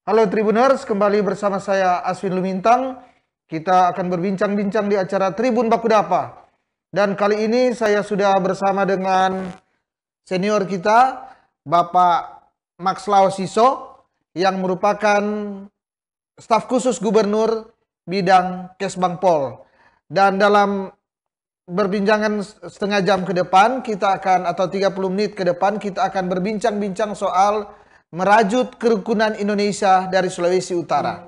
Halo Tribuners, kembali bersama saya Aswin Lumintang. Kita akan berbincang-bincang di acara Tribun Bakudapa. Dan kali ini saya sudah bersama dengan senior kita, Bapak Max Laosiso, yang merupakan staf khusus gubernur bidang Kesbangpol. Dan dalam berbincangan setengah jam ke depan, kita akan, atau 30 menit ke depan, kita akan berbincang-bincang soal merajut kerukunan Indonesia dari Sulawesi Utara.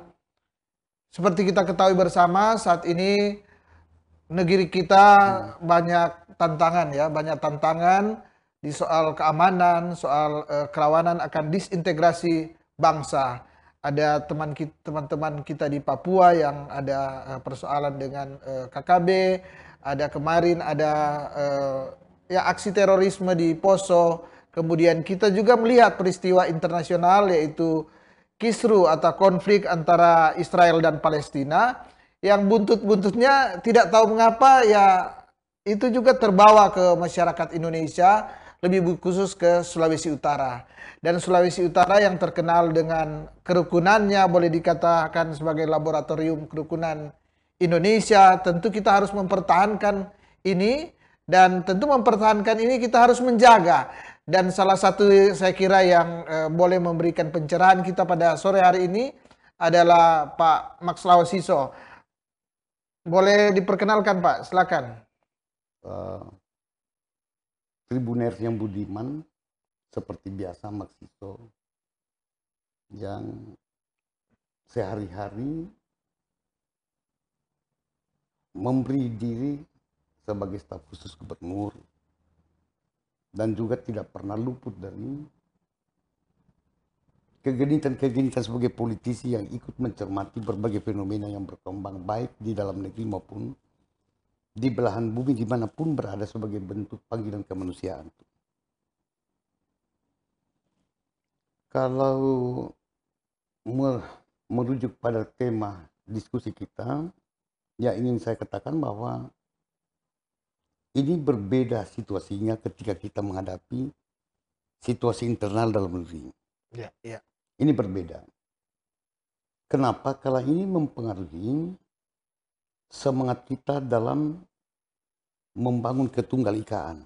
Seperti kita ketahui bersama, saat ini negeri kita banyak tantangan ya, banyak tantangan di soal keamanan, soal kerawanan akan disintegrasi bangsa. Ada teman-teman kita di Papua yang ada persoalan dengan KKB, ada kemarin ada ya aksi terorisme di Poso. Kemudian kita juga melihat peristiwa internasional yaitu kisru atau konflik antara Israel dan Palestina yang buntut-buntutnya tidak tahu mengapa ya itu juga terbawa ke masyarakat Indonesia, lebih khusus ke Sulawesi Utara. Dan Sulawesi Utara yang terkenal dengan kerukunannya, boleh dikatakan sebagai laboratorium kerukunan Indonesia, tentu kita harus mempertahankan ini, dan tentu mempertahankan ini kita harus menjaga. Dan salah satu saya kira yang boleh memberikan pencerahan kita pada sore hari ini adalah Pak Max Laosiso. Boleh diperkenalkan Pak, silakan. Tribuners yang budiman, seperti biasa Max Laosiso, yang sehari-hari memberi diri sebagai staf khusus gubernur dan juga tidak pernah luput dari kegenitan-kegenitan sebagai politisi yang ikut mencermati berbagai fenomena yang berkembang baik di dalam negeri maupun di belahan bumi dimanapun berada sebagai bentuk panggilan kemanusiaan. Kalau merujuk pada tema diskusi kita, ya ingin saya katakan bahwa ini berbeda situasinya ketika kita menghadapi situasi internal dalam negeri. Ya, ya. Ini berbeda. Kenapa? Karena ini mempengaruhi semangat kita dalam membangun ketunggal ikaan.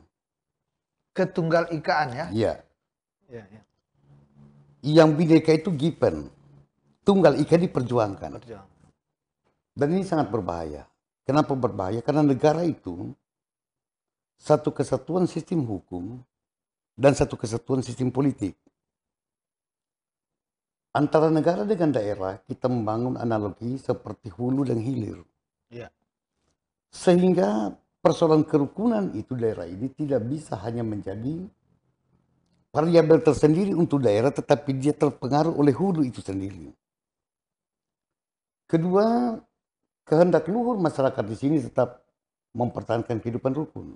Ketunggal ikaan ya? Ya. Ya, ya. Yang bineka itu given. Tunggal ika diperjuangkan. Dan ini sangat berbahaya. Kenapa berbahaya? Karena negara itu satu kesatuan sistem hukum dan satu kesatuan sistem politik. Antara negara dengan daerah kita membangun analogi seperti hulu dan hilir. Ya. Sehingga persoalan kerukunan itu daerah ini tidak bisa hanya menjadi variabel tersendiri untuk daerah, tetapi dia terpengaruh oleh hulu itu sendiri. Kedua, kehendak luhur masyarakat di sini tetap mempertahankan kehidupan rukun.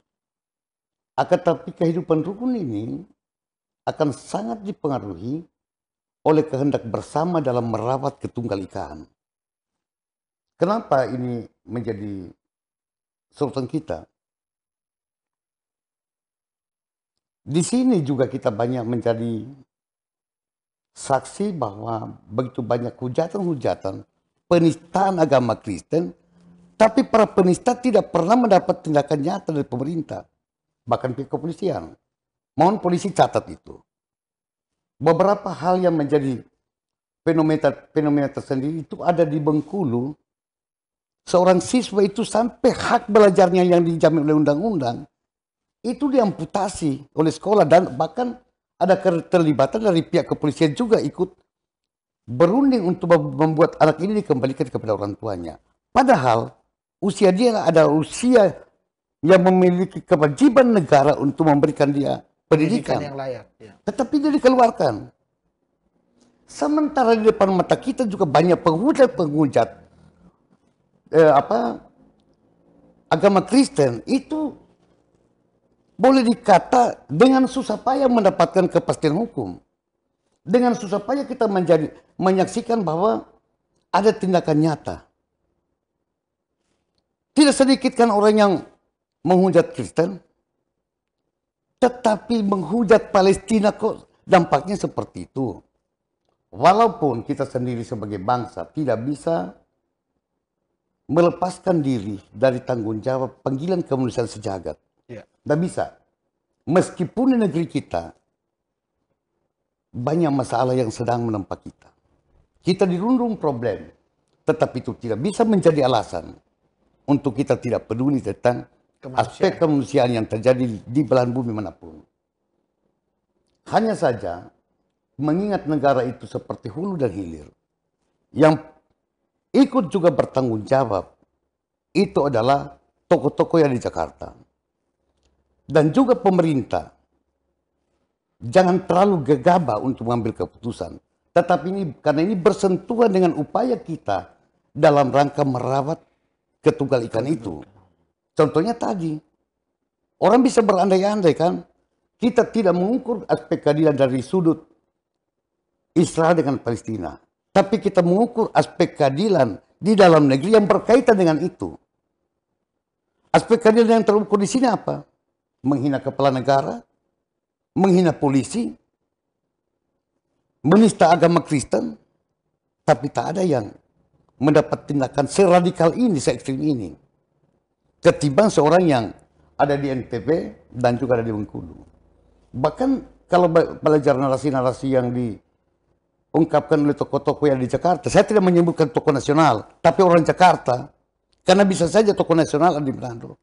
Akan tetapi kehidupan rukun ini akan sangat dipengaruhi oleh kehendak bersama dalam merawat ketunggal ikaan. Kenapa ini menjadi sorotan kita? Di sini juga kita banyak menjadi saksi bahwa begitu banyak hujatan-hujatan penistaan agama Kristen, tapi para penista tidak pernah mendapat tindakan nyata dari pemerintah. Bahkan pihak kepolisian. Mohon polisi catat itu. Beberapa hal yang menjadi fenomena tersendiri itu ada di Bengkulu. Seorang siswa itu sampai hak belajarnya yang dijamin oleh undang-undang itu diamputasi oleh sekolah, dan bahkan ada keterlibatan dari pihak kepolisian juga ikut berunding untuk membuat anak ini dikembalikan kepada orang tuanya. Padahal usia dia adalah usia yang memiliki kewajiban negara untuk memberikan dia pendidikan yang layak. Ya. Tetapi dia dikeluarkan. Sementara di depan mata kita juga banyak penghujat agama Kristen itu boleh dikata dengan susah payah mendapatkan kepastian hukum. Dengan susah payah kita menyaksikan bahwa ada tindakan nyata. Tidak sedikit kan orang yang menghujat Kristen, tetapi menghujat Palestina kok dampaknya seperti itu. walaupun kita sendiri sebagai bangsa tidak bisa melepaskan diri dari tanggung jawab panggilan kemanusiaan sejagat. Tidak bisa. Meskipun di negeri kita banyak masalah yang sedang menempa kita. Kita dirundung problem. Tetapi itu tidak bisa menjadi alasan untuk kita tidak peduli tentang aspek kemanusiaan yang terjadi di belahan bumi manapun. Hanya saja mengingat negara itu seperti hulu dan hilir. Yang ikut juga bertanggung jawab itu adalah tokoh-tokoh yang di Jakarta. Dan juga pemerintah. Jangan terlalu gegabah untuk mengambil keputusan. Tetapi karena ini bersentuhan dengan upaya kita dalam rangka merawat ketunggal ikan itu. Contohnya tadi, orang bisa berandai-andai kan, kita tidak mengukur aspek keadilan dari sudut Israel dengan Palestina. Tapi kita mengukur aspek keadilan di dalam negeri yang berkaitan dengan itu. Aspek keadilan yang terukur di sini apa? Menghina kepala negara, menghina polisi, menista agama Kristen, tapi tak ada yang mendapat tindakan seradikal ini, se-ekstrim ini. Ketimbang seorang yang ada di NTB dan juga ada di Bengkulu. Bahkan kalau belajar narasi-narasi yang diungkapkan oleh tokoh-tokoh yang di Jakarta, saya tidak menyebutkan tokoh nasional, tapi orang Jakarta, karena bisa saja tokoh nasional ada di Manado.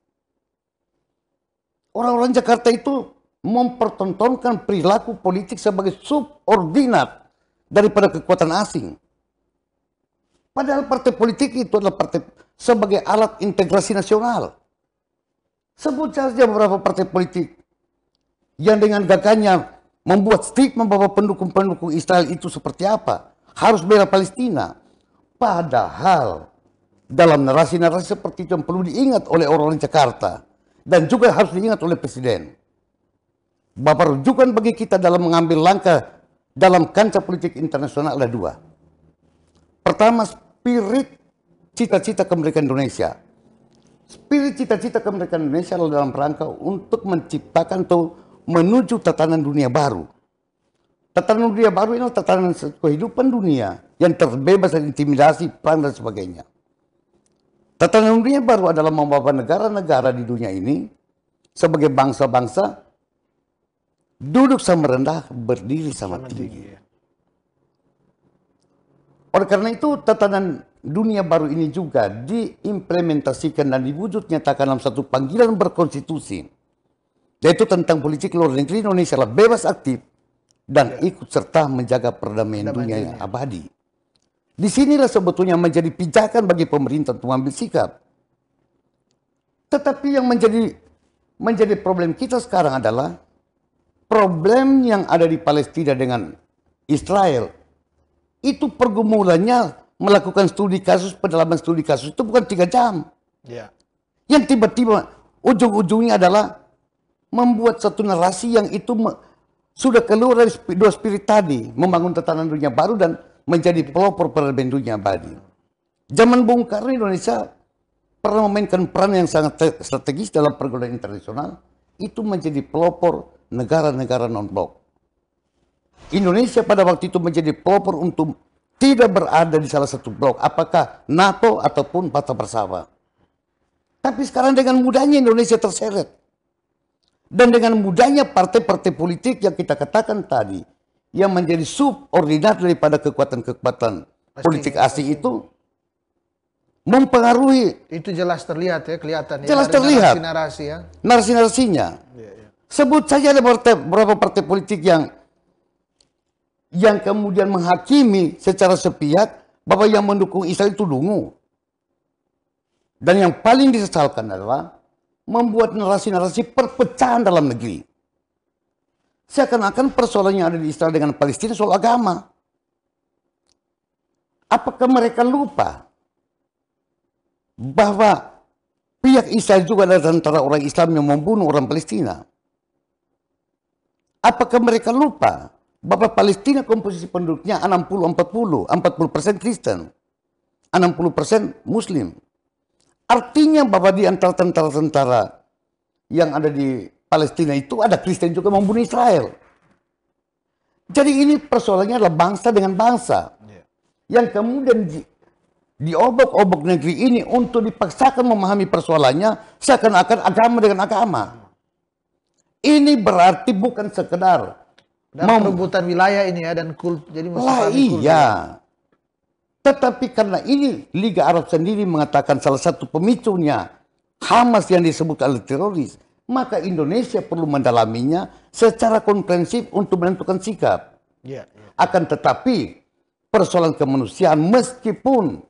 Orang-orang Jakarta itu mempertontonkan perilaku politik sebagai subordinat daripada kekuatan asing. Padahal partai politik itu adalah partai sebagai alat integrasi nasional. Sebut saja beberapa partai politik yang dengan gagahnya membuat stigma bahwa pendukung-pendukung Israel itu seperti apa. Harus bela Palestina. Padahal dalam narasi-narasi seperti itu yang perlu diingat oleh orang-orang Jakarta. Dan juga harus diingat oleh Presiden. Bahwa rujukan bagi kita dalam mengambil langkah dalam kancah politik internasional ada dua. Pertama, spirit cita-cita kemerdekaan Indonesia. Spirit cita-cita kemerdekaan Indonesia adalah dalam rangka untuk menciptakan atau menuju tatanan dunia baru. Tatanan dunia baru ini adalah tatanan kehidupan dunia yang terbebas dari intimidasi, perang dan sebagainya. Tatanan dunia baru adalah membawa negara-negara di dunia ini sebagai bangsa-bangsa duduk sama rendah, berdiri sama tinggi. Oleh karena itu, tatanan dunia baru ini juga diimplementasikan dan diwujud nyatakan dalam satu panggilan berkonstitusi, yaitu tentang politik luar negeri Indonesia adalah bebas aktif dan ikut serta menjaga perdamaian dunia yang abadi. Disinilah sebetulnya menjadi pijakan bagi pemerintah untuk mengambil sikap. Tetapi yang menjadi problem kita sekarang adalah problem yang ada di Palestina dengan Israel. Itu pergumulannya melakukan studi kasus, pendalaman studi kasus itu bukan 3 jam. Yang tiba-tiba ujung-ujungnya adalah membuat satu narasi yang itu sudah keluar dari dua spirit tadi. Membangun tatanan dunia baru dan menjadi pelopor perdamaian dunia abadi. Zaman Bung Karno Indonesia pernah memainkan peran yang sangat strategis dalam pergaulan internasional. Itu menjadi pelopor negara-negara non-blok. Indonesia pada waktu itu menjadi pelopor untuk tidak berada di salah satu blok. Apakah NATO ataupun Fatah Bersama. Tapi sekarang dengan mudahnya Indonesia terseret. Dan dengan mudahnya partai-partai politik yang kita katakan tadi. Yang menjadi subordinat daripada kekuatan-kekuatan politik asing itu mempengaruhi. Itu jelas terlihat ya, kelihatan ya. Jelas terlihat. Narasi-narasi ya. Narasi-narasinya. Sebut saja ada beberapa partai politik yang kemudian menghakimi secara sepihak bahwa yang mendukung Israel itu dungu. Dan yang paling disesalkan adalah membuat narasi-narasi perpecahan dalam negeri. Seakan-akan persoalan yang ada di Israel dengan Palestina soal agama. Apakah mereka lupa bahwa pihak Israel juga adalah antara orang Islam yang membunuh orang Palestina? Apakah mereka lupa bahwa Palestina komposisi penduduknya 60-40, 40% Kristen, 60% Muslim. Artinya bahwa di antara tentara-tentara yang ada di Palestina itu ada Kristen juga membunuh Israel. Jadi ini persoalannya adalah bangsa dengan bangsa. Yang kemudian diobok-obok negeri ini untuk dipaksakan memahami persoalannya seakan-akan agama dengan agama. Ini berarti bukan sekedar perebutan wilayah ini ya, dan jadi iya. Tetapi karena ini Liga Arab sendiri mengatakan salah satu pemicunya Hamas yang disebut oleh teroris, maka Indonesia perlu mendalaminya secara komprehensif untuk menentukan sikap. Akan tetapi persoalan kemanusiaan, meskipun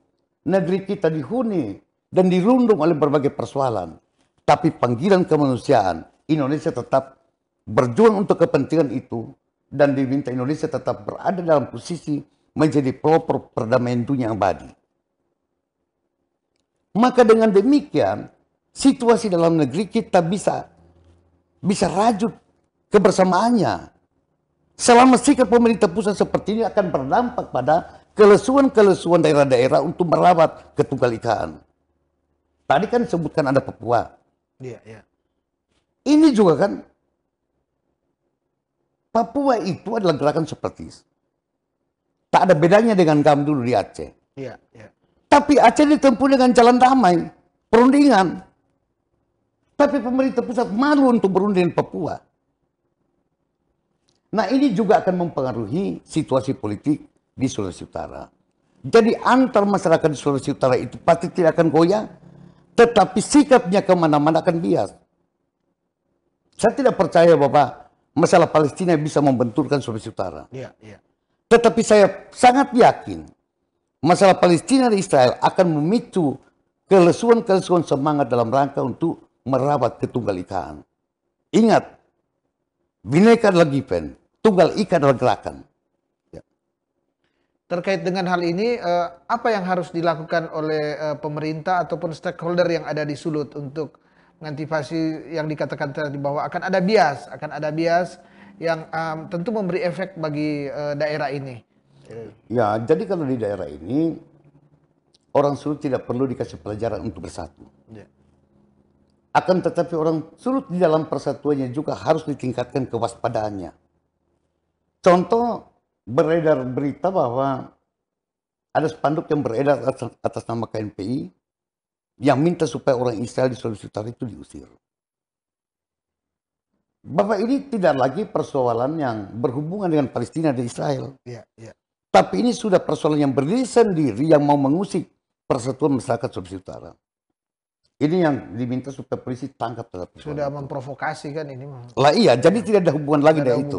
negeri kita dihuni dan dirundung oleh berbagai persoalan, tapi panggilan kemanusiaan, Indonesia tetap berjuang untuk kepentingan itu, dan diminta Indonesia tetap berada dalam posisi menjadi pelopor perdamaian dunia abadi. Maka dengan demikian, situasi dalam negeri kita bisa rajut kebersamaannya. Selama sikap pemerintah pusat seperti ini akan berdampak pada kelesuan-kelesuan daerah-daerah untuk merawat ketunggal ikaan. Tadi kan disebutkan ada Papua. Ini juga kan, Papua itu adalah gerakan separatis. Tak ada bedanya dengan GAM dulu di Aceh. Tapi Aceh ditempuh dengan jalan damai, perundingan. Tapi pemerintah pusat malu untuk berunding dengan Papua. Nah, ini juga akan mempengaruhi situasi politik di Sulawesi Utara. Jadi antar masyarakat di Sulawesi Utara itu pasti tidak akan goyah, tetapi sikapnya kemana-mana akan bias. Saya tidak percaya bahwa masalah Palestina bisa membenturkan Sulawesi Utara. Tetapi saya sangat yakin masalah Palestina dan Israel akan memicu kelesuan-kelesuan semangat dalam rangka untuk merawat ketunggal ikaan. Ingat, Bhinneka adalah given, tunggal ika adalah gerakan. Terkait dengan hal ini, apa yang harus dilakukan oleh pemerintah ataupun stakeholder yang ada di Sulut untuk mengantisipasi yang dikatakan tadi bahwa akan ada bias yang tentu memberi efek bagi daerah ini? Ya, jadi kalau di daerah ini orang Sulut tidak perlu dikasih pelajaran untuk bersatu. Akan tetapi orang Sulut di dalam persatuannya juga harus ditingkatkan kewaspadaannya. Contoh, beredar berita bahwa ada spanduk yang beredar atas nama KNPI yang minta supaya orang Israel di Sulawesi Utara itu diusir. Bapak, ini tidak lagi persoalan yang berhubungan dengan Palestina dan Israel. Tapi ini sudah persoalan yang berdiri sendiri yang mau mengusik persatuan masyarakat Sulawesi Utara. Ini yang diminta supaya polisi tangkap terhadap sudah itu. Memprovokasi kan ini. Lah iya, jadi tidak ada hubungan lagi dengan itu.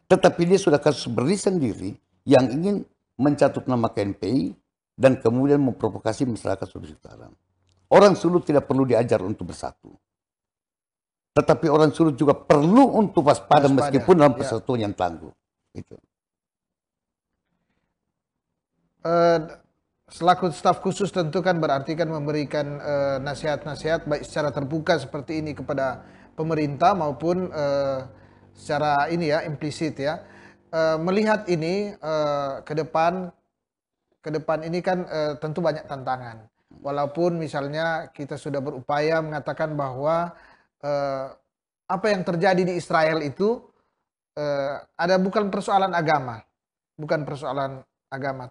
Tetapi dia sudah kasus berdiri sendiri yang ingin mencatut nama KNPI dan kemudian memprovokasi masyarakat Sulawesi Utara. Orang Sulut tidak perlu diajar untuk bersatu. Tetapi orang Sulut juga perlu untuk waspada meskipun dalam persatuan yang tangguh. Itu. Selaku staf khusus tentu kan berarti kan memberikan nasihat-nasihat baik secara terbuka seperti ini kepada pemerintah maupun secara ini ya implisit ya. Melihat ini ke depan ini kan tentu banyak tantangan. Walaupun misalnya kita sudah berupaya mengatakan bahwa apa yang terjadi di Israel itu ada bukan persoalan agama,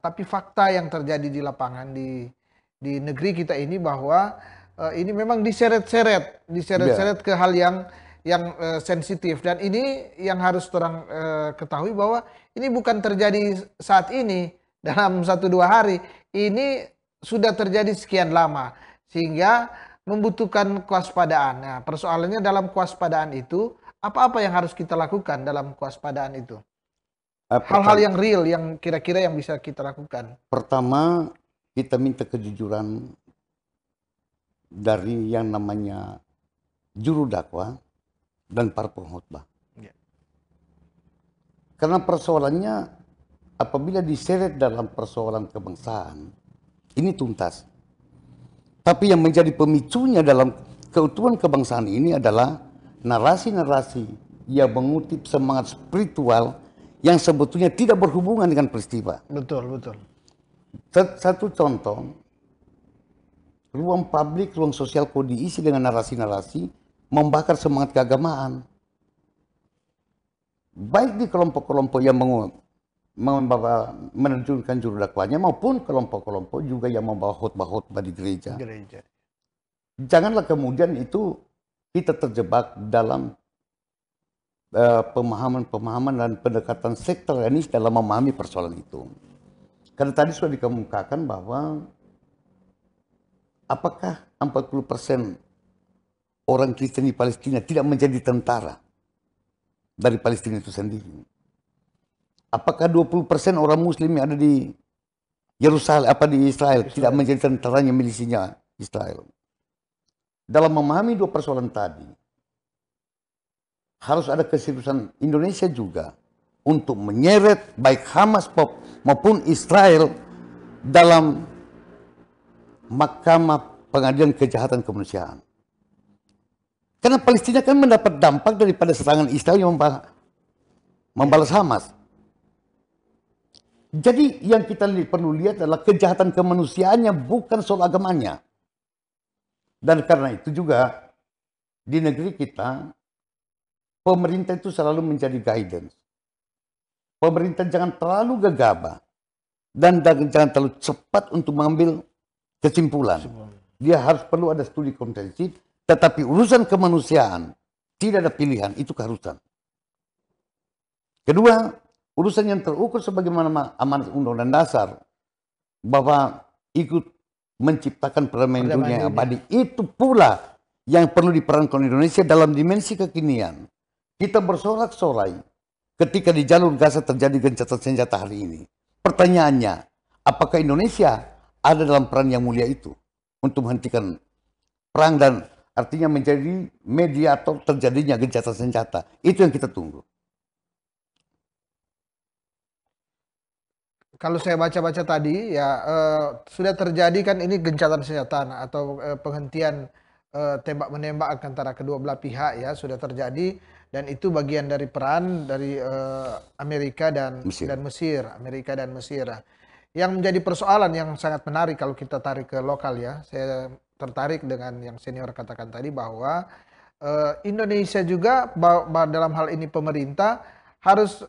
tapi fakta yang terjadi di lapangan di negeri kita ini bahwa ini memang diseret-seret ke hal yang sensitif, dan ini yang harus orang ketahui bahwa ini bukan terjadi saat ini dalam 1-2 hari, ini sudah terjadi sekian lama sehingga membutuhkan kewaspadaan. Nah, persoalannya dalam kewaspadaan itu apa-apa yang harus kita lakukan dalam kewaspadaan itu? Hal-hal yang real yang kira-kira yang bisa kita lakukan. Pertama, kita minta kejujuran dari yang namanya juru dakwah dan para pengkhotbah. Karena persoalannya apabila diseret dalam persoalan kebangsaan, ini tuntas. Tapi yang menjadi pemicunya dalam keutuhan kebangsaan ini adalah narasi-narasi yang mengutip semangat spiritual yang sebetulnya tidak berhubungan dengan peristiwa. Betul, betul. Satu contoh, ruang publik, ruang sosial kok diisi dengan narasi-narasi membakar semangat keagamaan. baik di kelompok-kelompok yang menerjunkan juru dakwahnya maupun kelompok-kelompok juga yang membawa khotbah-khotbah di gereja. Janganlah kemudian itu kita terjebak dalam pemahaman-pemahaman dan pendekatan sektarianis dalam memahami persoalan itu. Karena tadi sudah dikemukakan bahwa apakah 40% orang Kristen di Palestina tidak menjadi tentara dari Palestina itu sendiri? Apakah 20% orang Muslim yang ada di Yerusalem, di Israel, tidak menjadi tentaranya, milisinya Israel? Dalam memahami dua persoalan tadi, harus ada keseriusan Indonesia juga untuk menyeret baik Hamas maupun Israel dalam Mahkamah Pengadilan Kejahatan Kemanusiaan. Karena Palestina kan mendapat dampak daripada serangan Israel yang membalas Hamas. Jadi yang kita perlu lihat adalah kejahatan kemanusiaannya, bukan soal agamanya. Dan karena itu juga di negeri kita, pemerintah itu selalu menjadi guidance. Pemerintah jangan terlalu gegabah dan jangan terlalu cepat untuk mengambil kesimpulan. Dia harus perlu ada studi komprehensif, tetapi urusan kemanusiaan tidak ada pilihan, itu keharusan. Kedua, urusan yang terukur sebagaimana amanat Undang-Undang Dasar bahwa ikut menciptakan perdamaian dunia yang abadi, itu pula yang perlu diperankan Indonesia dalam dimensi kekinian. Kita bersorak-sorai ketika di jalur Gaza terjadi gencatan senjata hari ini. Pertanyaannya, apakah Indonesia ada dalam peran yang mulia itu untuk menghentikan perang dan artinya menjadi mediator terjadinya gencatan senjata? Itu yang kita tunggu. Kalau saya baca-baca tadi ya sudah terjadi kan ini gencatan senjata atau penghentian tembak menembak antara kedua belah pihak ya sudah terjadi, dan itu bagian dari peran dari Amerika dan Mesir. Amerika dan Mesir. Yang menjadi persoalan yang sangat menarik kalau kita tarik ke lokal ya, saya tertarik dengan yang senior katakan tadi bahwa Indonesia juga dalam hal ini pemerintah harus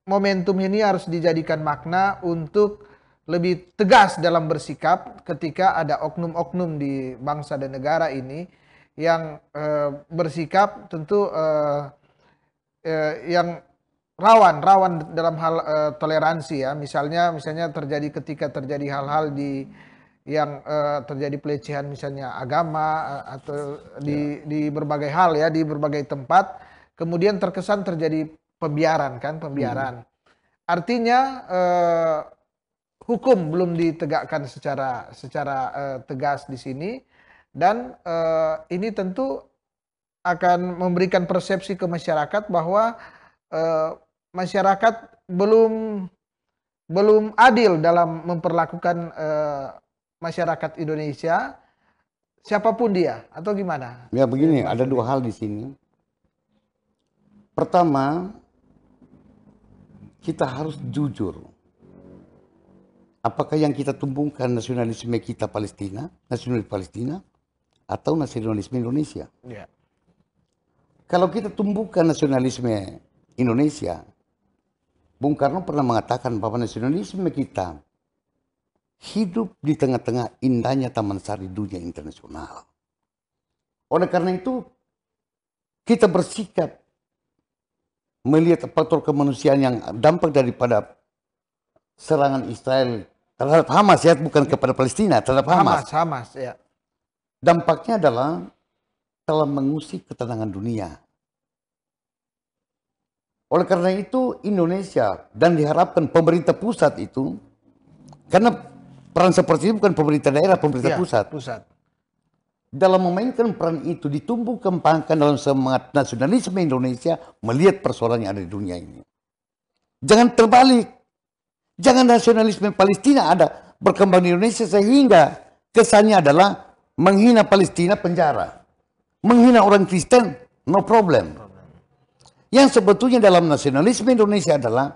momentum ini harus dijadikan makna untuk lebih tegas dalam bersikap ketika ada oknum-oknum di bangsa dan negara ini yang bersikap tentu yang rawan dalam hal toleransi ya. Misalnya terjadi ketika terjadi hal-hal yang terjadi pelecehan misalnya agama atau di berbagai hal ya, di berbagai tempat, kemudian terkesan terjadi pembiaran. Artinya hukum belum ditegakkan secara tegas di sini, dan ini tentu akan memberikan persepsi ke masyarakat bahwa masyarakat belum adil dalam memperlakukan masyarakat Indonesia siapapun dia, atau gimana? Ya begini, ada dua hal di sini. Pertama, kita harus jujur. Apakah yang kita tumbuhkan nasionalisme kita Palestina, nasionalis Palestina, atau nasionalisme Indonesia? Ya. Kalau kita tumbuhkan nasionalisme Indonesia, Bung Karno pernah mengatakan bahwa nasionalisme kita hidup di tengah-tengah indahnya taman sari dunia internasional. Oleh karena itu, kita bersikap melihat faktor kemanusiaan yang dampak daripada serangan Israel terhadap Hamas ya, bukan kepada Palestina, terhadap Hamas ya. Dampaknya adalah telah mengusik ketenangan dunia. Oleh karena itu Indonesia dan diharapkan pemerintah pusat itu, karena peran seperti itu bukan pemerintah daerah, pemerintah pusat. Dalam memainkan peran itu ditumbuh kembangkan dalam semangat nasionalisme Indonesia melihat persoalan yang ada di dunia ini. Jangan terbalik. Jangan nasionalisme Palestina ada berkembang di Indonesia sehingga kesannya adalah menghina Palestina penjara. Menghina orang Kristen no problem. Yang sebetulnya dalam nasionalisme Indonesia adalah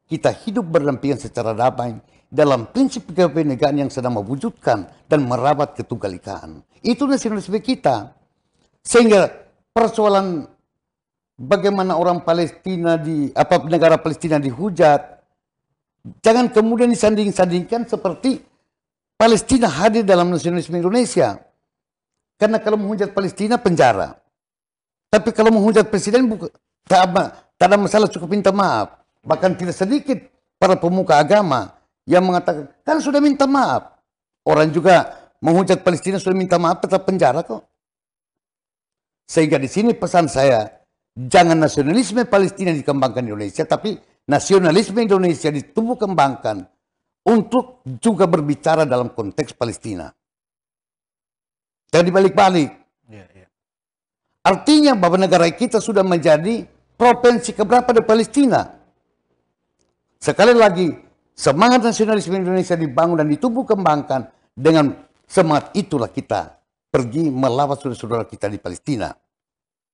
kita hidup berdampingan secara damai dalam prinsip kebinekaan yang sedang mewujudkan dan merawat ketunggal ikaan. Itu nasionalisme kita. Sehingga persoalan bagaimana orang Palestina negara Palestina dihujat, jangan kemudian disanding-sandingkan seperti Palestina hadir dalam nasionalisme Indonesia. Karena kalau menghujat Palestina penjara. Tapi kalau menghujat presiden tak ada masalah, cukup minta maaf. Bahkan tidak sedikit para pemuka agama yang mengatakan, kan sudah minta maaf. Orang juga menghujat Palestina sudah minta maaf, tetap penjara kok. Sehingga di sini pesan saya, jangan nasionalisme Palestina dikembangkan di Indonesia, tapi nasionalisme Indonesia ditumbuh kembangkan untuk juga berbicara dalam konteks Palestina. Jangan dibalik-balik. Artinya bahwa negara kita sudah menjadi provinsi keberapa di Palestina. Sekali lagi, semangat nasionalisme Indonesia dibangun dan ditumbuh kembangkan. Dengan semangat itulah kita pergi melawan saudara-saudara kita di Palestina.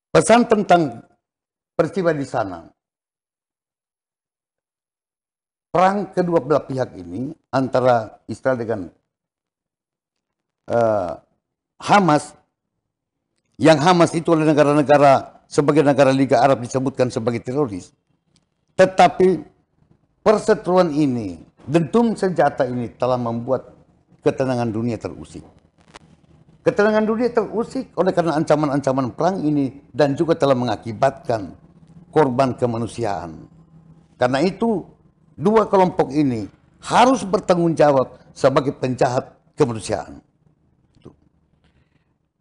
Pesan tentang peristiwa di sana. Perang kedua belah pihak ini antara Israel dengan Hamas, yang Hamas itu oleh negara-negara sebagai negara Liga Arab disebutkan sebagai teroris. Tetapi perseteruan ini, dentum senjata ini telah membuat ketenangan dunia terusik. Ketenangan dunia terusik oleh karena ancaman-ancaman perang ini dan juga telah mengakibatkan korban kemanusiaan. Karena itu dua kelompok ini harus bertanggung jawab sebagai penjahat kemanusiaan.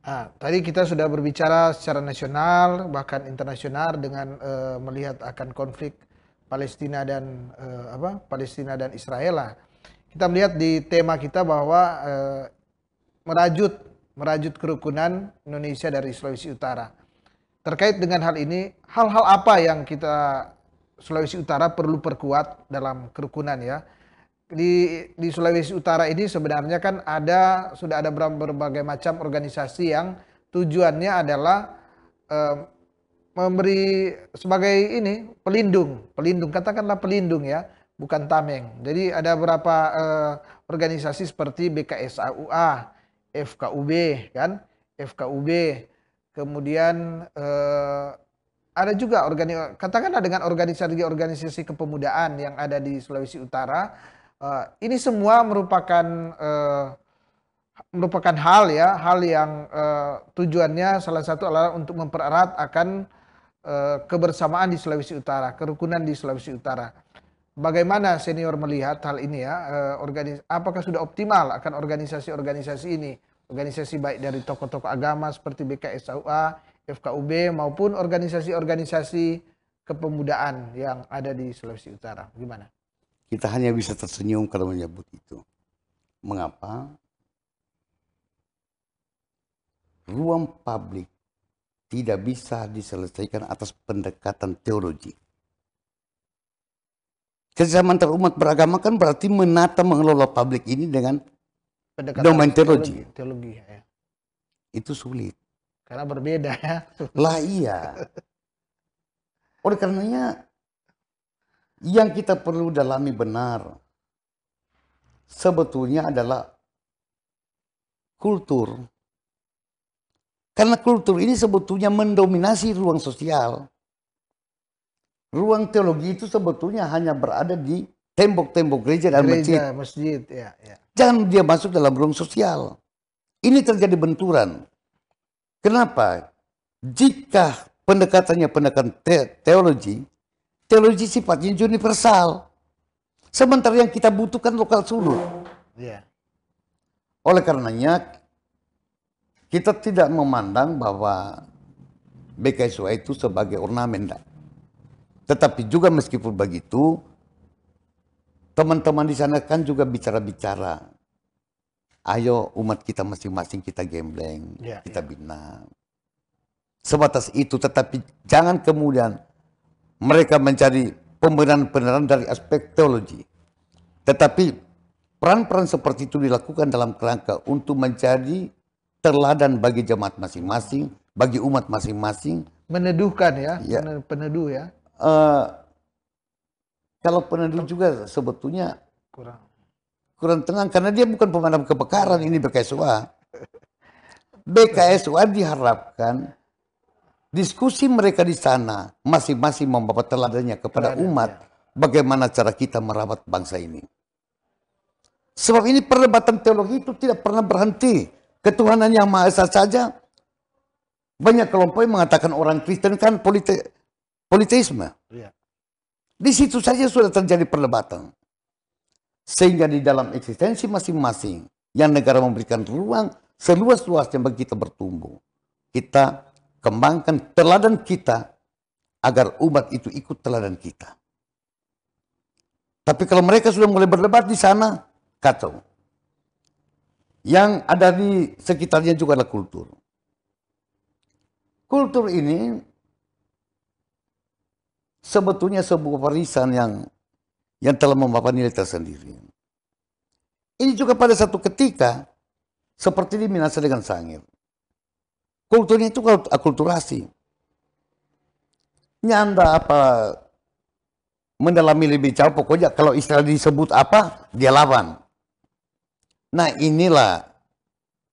Nah, tadi kita sudah berbicara secara nasional bahkan internasional dengan melihat akan konflik Palestina dan Palestina dan Israel lah. Kita melihat di tema kita bahwa merajut kerukunan Indonesia dari Sulawesi Utara. Terkait dengan hal ini, hal-hal apa yang kita Sulawesi Utara perlu perkuat dalam kerukunan ya? Di Sulawesi Utara ini sebenarnya kan sudah ada berbagai macam organisasi yang tujuannya adalah memberi sebagai pelindung katakanlah pelindung ya, bukan tameng. Jadi ada beberapa organisasi seperti BKSAUA, FKUB kan, FKUB, kemudian ada juga katakanlah dengan organisasi kepemudaan yang ada di Sulawesi Utara. Ini semua merupakan hal yang tujuannya salah satu adalah untuk mempererat akan kebersamaan di Sulawesi Utara, kerukunan di Sulawesi Utara. Bagaimana senior melihat hal ini ya? Apakah sudah optimal akan organisasi-organisasi ini? Organisasi baik dari tokoh-tokoh agama seperti BKSAUA, FKUB maupun organisasi-organisasi kepemudaan yang ada di Sulawesi Utara. Gimana? Kita hanya bisa tersenyum kalau menyebut itu. Mengapa? Ruang publik tidak bisa diselesaikan atas pendekatan teologi. Kerjasama antar umat beragama kan berarti menata mengelola publik ini dengan domain teologi. Ya. Itu sulit. Karena berbeda ya. Lah iya. Oleh karenanya yang kita perlu dalami benar sebetulnya adalah kultur. Karena kultur ini sebetulnya mendominasi ruang sosial. Ruang teologi itu sebetulnya hanya berada di tembok-tembok gereja dan masjid. Ya. Jangan dia masuk dalam ruang sosial. Ini terjadi benturan. Kenapa? Jika pendekatannya pendekatan teologi sifatnya universal. Sementara yang kita butuhkan lokal sulut. Yeah. Oleh karenanya, kita tidak memandang bahwa BKSUA itu sebagai ornamen. Tetapi juga meskipun begitu, teman-teman di sana kan juga bicara-bicara. Ayo umat kita masing-masing kita gembleng, kita bina. Sebatas itu, tetapi jangan kemudian mereka mencari pembenaran-pembenaran dari aspek teologi. Tetapi peran-peran seperti itu dilakukan dalam kerangka untuk menjadi teladan bagi jemaat masing-masing, bagi umat masing-masing. Meneduhkan ya, peneduh ya. Kalau peneduh juga sebetulnya kurang tenang, karena dia bukan pemadam kebakaran ini BKSUA. BKSUA diharapkan Diskusi mereka di sana masing-masing membawa teladannya kepada umat bagaimana cara kita merawat bangsa ini. Sebab ini perdebatan teologi itu tidak pernah berhenti. Ketuhanan yang Maha Esa saja, banyak kelompok yang mengatakan orang Kristen kan politeisme. Ya. Di situ saja sudah terjadi perdebatan. Sehingga di dalam eksistensi masing-masing, yang negara memberikan ruang seluas-luasnya bagi kita bertumbuh. Kita kembangkan teladan kita agar umat itu ikut teladan kita. Tapi kalau mereka sudah mulai berdebat di sana, kacau. Yang ada di sekitarnya juga adalah kultur. Kultur ini sebetulnya sebuah warisan yang telah membawa nilai tersendiri. Ini juga pada satu ketika, seperti di Minahasa dengan Sangir. Kulturnya itu akulturasi. Nyanda apa mendalami lebih jauh, pokoknya kalau istilah disebut apa, dia lawan. Nah inilah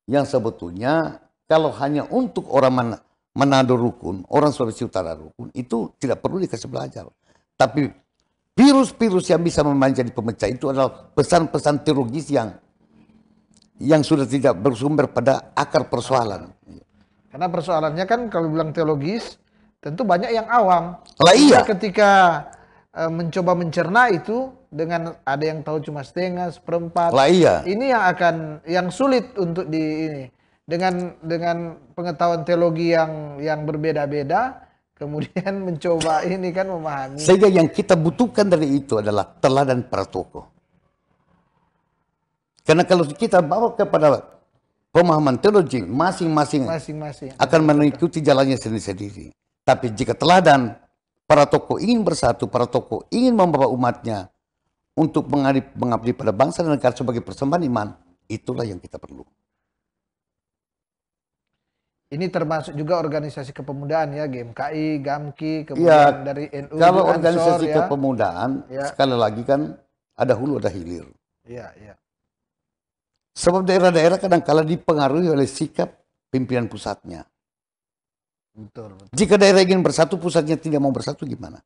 yang sebetulnya kalau hanya untuk orang Manado rukun, orang Sulawesi Utara rukun, itu tidak perlu dikasih belajar. Tapi virus-virus yang bisa menjadi pemecah itu adalah pesan-pesan teologis yang sudah tidak bersumber pada akar persoalan. Karena persoalannya kan kalau bilang teologis, tentu banyak yang awam. Lah iya. Ketika mencoba mencerna itu dengan ada yang tahu cuma setengah, seperempat. Lah iya. Ini yang sulit untuk ini dengan pengetahuan teologi yang berbeda-beda, kemudian mencoba ini kan memahami. Sehingga yang kita butuhkan dari itu adalah teladan para tokoh. Karena kalau kita bawa kepada pemahaman teologi, masing-masing akan mengikuti jalannya sendiri-sendiri. Tapi jika teladan para tokoh ingin bersatu, para tokoh ingin membawa umatnya untuk mengabdi pada bangsa dan negara sebagai persembahan iman, itulah yang kita perlu. Ini termasuk juga organisasi kepemudaan ya, GMKI, GAMKI, kemudian dari NU. Kalau organisasi kepemudaan, sekali lagi kan ada hulu ada hilir. Iya, iya. Sebab daerah-daerah kadang-kala dipengaruhi oleh sikap pimpinan pusatnya. Betul. Jika daerah ingin bersatu, pusatnya tidak mau bersatu, gimana?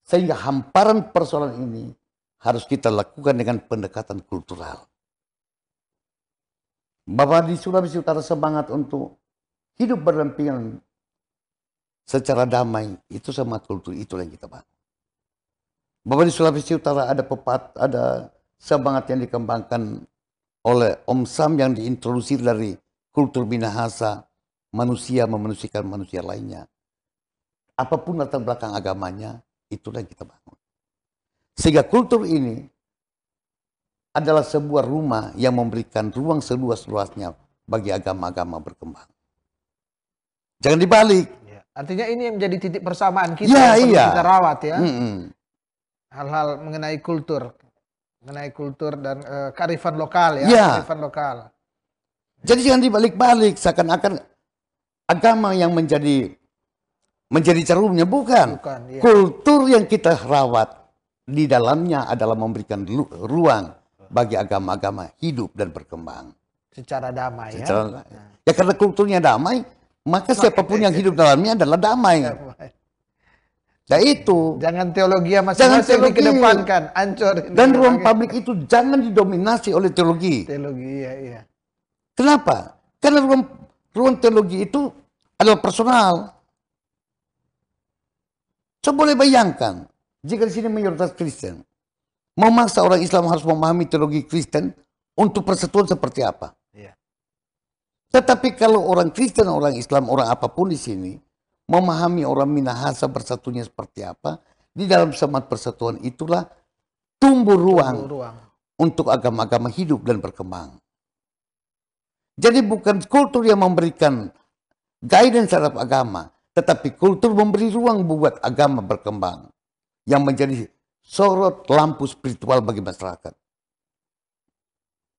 Sehingga hamparan persoalan ini harus kita lakukan dengan pendekatan kultural. Bahwa di Sulawesi Utara semangat untuk hidup berdampingan secara damai, itu semangat kultur, itulah yang kita bangun. Bahwa di Sulawesi Utara ada semangat yang dikembangkan oleh Om Sam yang diintroduksi dari kultur Minahasa, manusia memanusiakan manusia lainnya. Apapun latar belakang agamanya, itulah yang kita bangun. Sehingga kultur ini adalah sebuah rumah yang memberikan ruang seluas-luasnya bagi agama-agama berkembang. Jangan dibalik. Ya, artinya ini yang menjadi titik persamaan kita ya, yang perlu iya. kita rawat ya. Hal-hal mengenai kultur dan kearifan lokal ya. Kearifan lokal. Jadi jangan dibalik-balik, seakan-akan agama yang menjadi cerumnya, bukan. Ya. Kultur yang kita rawat di dalamnya adalah memberikan ruang bagi agama-agama hidup dan berkembang secara damai ya. Ya karena kulturnya damai, maka siapapun yang hidup dalamnya adalah damai. Nah itu. Jangan teologi masing-masing dikedepankan, hancur. Dan ruang publik itu jangan didominasi oleh teologi. Teologi, iya. Kenapa? Karena ruang teologi itu adalah personal. Coba boleh bayangkan, jika di sini mayoritas Kristen, memaksa orang Islam harus memahami teologi Kristen untuk persatuan seperti apa. Iya. Tetapi kalau orang Kristen, orang Islam, orang apapun di sini, memahami orang Minahasa bersatunya seperti apa, di dalam semangat persatuan itulah tumbuh ruang untuk agama-agama hidup dan berkembang. Jadi bukan kultur yang memberikan guidance terhadap agama, tetapi kultur memberi ruang buat agama berkembang, yang menjadi sorot lampu spiritual bagi masyarakat.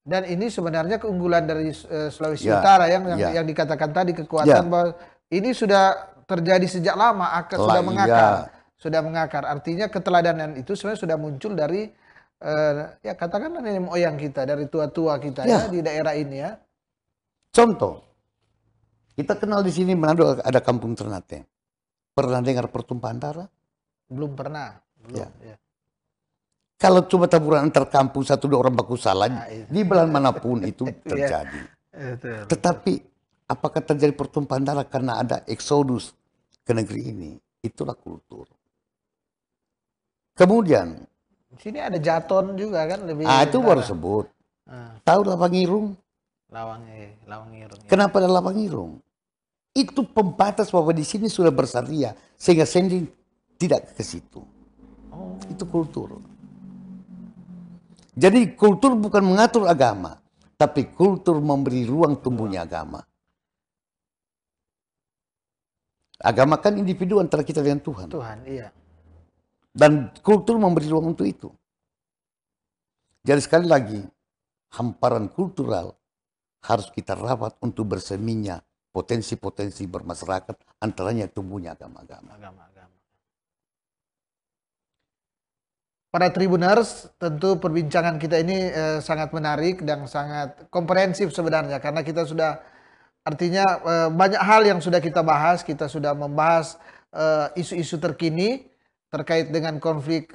Dan ini sebenarnya keunggulan dari Sulawesi Utara yang dikatakan tadi, kekuatan bahwa ini sudah terjadi sejak lama, sudah mengakar. Artinya keteladanan itu sebenarnya sudah muncul dari ya katakanlah nenek moyang kita, dari tua-tua kita ya di daerah ini ya. Contoh, Kita kenal di sini Manado ada Kampung Ternate. Pernah dengar pertumpahan darah? Belum pernah. Belum. Ya. Ya. Kalau cuma taburan antar kampung satu dua orang baku salah, Itu. di belahan manapun itu terjadi. Betul. Tetapi apakah terjadi pertumpahan darah karena ada eksodus ke negeri ini? Itulah kultur. Kemudian, Di sini ada Jaton juga kan lebih. itu baru sebut. Tahu Lawang Irung? Lawang Irung. Ya. Kenapa ada Lawang Irung? Itu pembatas bahwa di sini sudah bersyariah sehingga sending tidak ke situ. Oh. Itu kultur. Jadi kultur bukan mengatur agama, tapi kultur memberi ruang tumbuhnya agama. Agama kan individu antara kita dengan Tuhan. Tuhan, iya. Dan kultur memberi ruang untuk itu. Jadi sekali lagi, hamparan kultural harus kita rawat untuk berseminya potensi-potensi bermasyarakat, antaranya tumbuhnya agama-agama. Para Tribuners, tentu perbincangan kita ini sangat menarik dan sangat komprehensif sebenarnya, karena kita sudah, artinya banyak hal yang sudah kita bahas. Kita sudah membahas isu-isu terkini terkait dengan konflik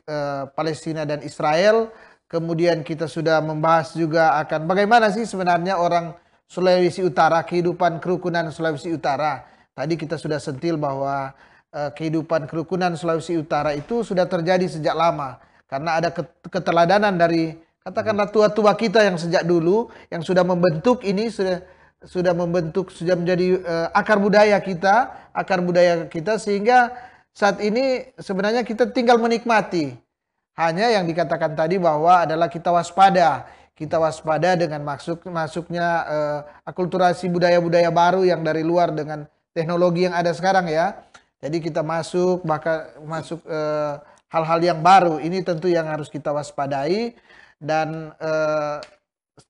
Palestina dan Israel. Kemudian kita sudah membahas juga akan bagaimana sih sebenarnya orang Sulawesi Utara, kehidupan kerukunan Sulawesi Utara. Tadi kita sudah sentil bahwa kehidupan kerukunan Sulawesi Utara itu sudah terjadi sejak lama. Karena ada keteladanan dari katakanlah tua-tua kita yang sejak dulu yang sudah membentuk ini, sudah membentuk, sudah menjadi akar budaya kita, sehingga saat ini sebenarnya kita tinggal menikmati. Hanya yang dikatakan tadi bahwa adalah kita waspada dengan masuknya akulturasi budaya-budaya baru yang dari luar dengan teknologi yang ada sekarang ya. Jadi kita masuk hal-hal yang baru, ini tentu yang harus kita waspadai. Dan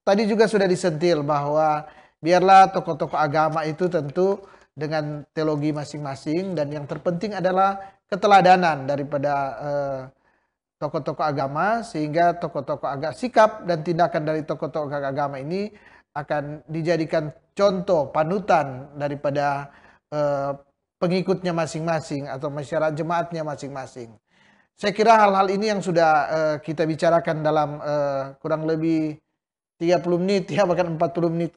tadi juga sudah disentil bahwa biarlah tokoh-tokoh agama itu tentu dengan teologi masing-masing, dan yang terpenting adalah keteladanan daripada tokoh-tokoh agama, sehingga tokoh-tokoh agama, sikap dan tindakan dari tokoh-tokoh agama ini akan dijadikan contoh panutan daripada pengikutnya masing-masing atau masyarakat jemaatnya masing-masing. Saya kira hal-hal ini yang sudah kita bicarakan dalam kurang lebih 30 menit ya, bahkan 40 menit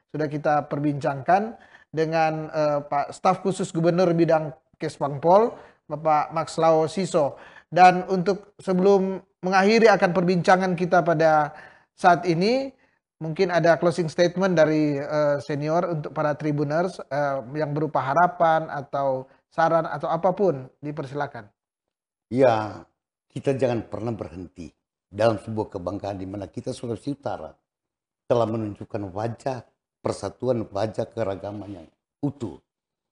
sudah kita perbincangkan dengan Pak Staf Khusus Gubernur Bidang Kesbangpol, Bapak Maxlau Siso. Dan untuk sebelum mengakhiri akan perbincangan kita pada saat ini, mungkin ada closing statement dari senior untuk para Tribuners yang berupa harapan atau saran atau apapun, dipersilakan. Ya, kita jangan pernah berhenti dalam sebuah kebanggaan di mana kita Sulawesi Utara telah menunjukkan wajah persatuan, wajah keragaman yang utuh.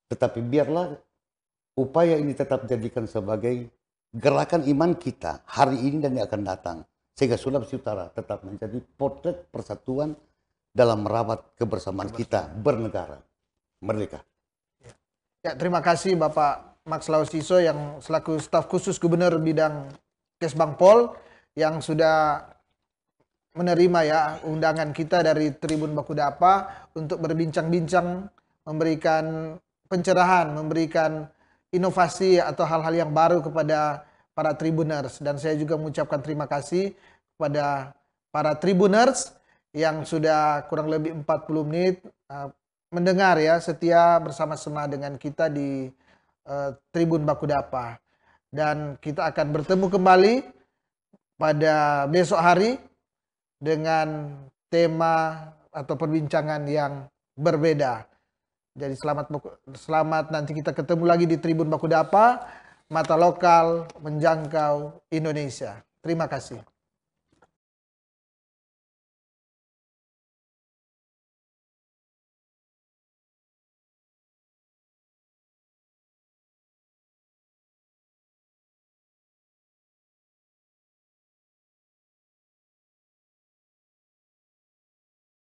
Tetapi biarlah upaya ini tetap jadikan sebagai gerakan iman kita hari ini dan yang akan datang. Sehingga Sulawesi Utara tetap menjadi potret persatuan dalam merawat kebersamaan kita bernegara. Merdeka. Ya, terima kasih Bapak Maxlau Siso yang selaku Staf Khusus Gubernur Bidang Kesbangpol yang sudah menerima ya undangan kita dari Tribun Bakudapa untuk berbincang-bincang, memberikan pencerahan, memberikan inovasi atau hal-hal yang baru kepada para Tribuners. Dan saya juga mengucapkan terima kasih kepada para Tribuners yang sudah kurang lebih 40 menit mendengar ya, setia bersama-sama dengan kita di Tribun Bakudapa. Dan kita akan bertemu kembali pada besok hari dengan tema atau perbincangan yang berbeda. Jadi selamat nanti kita ketemu lagi di Tribun Bakudapa, mata lokal menjangkau Indonesia. Terima kasih.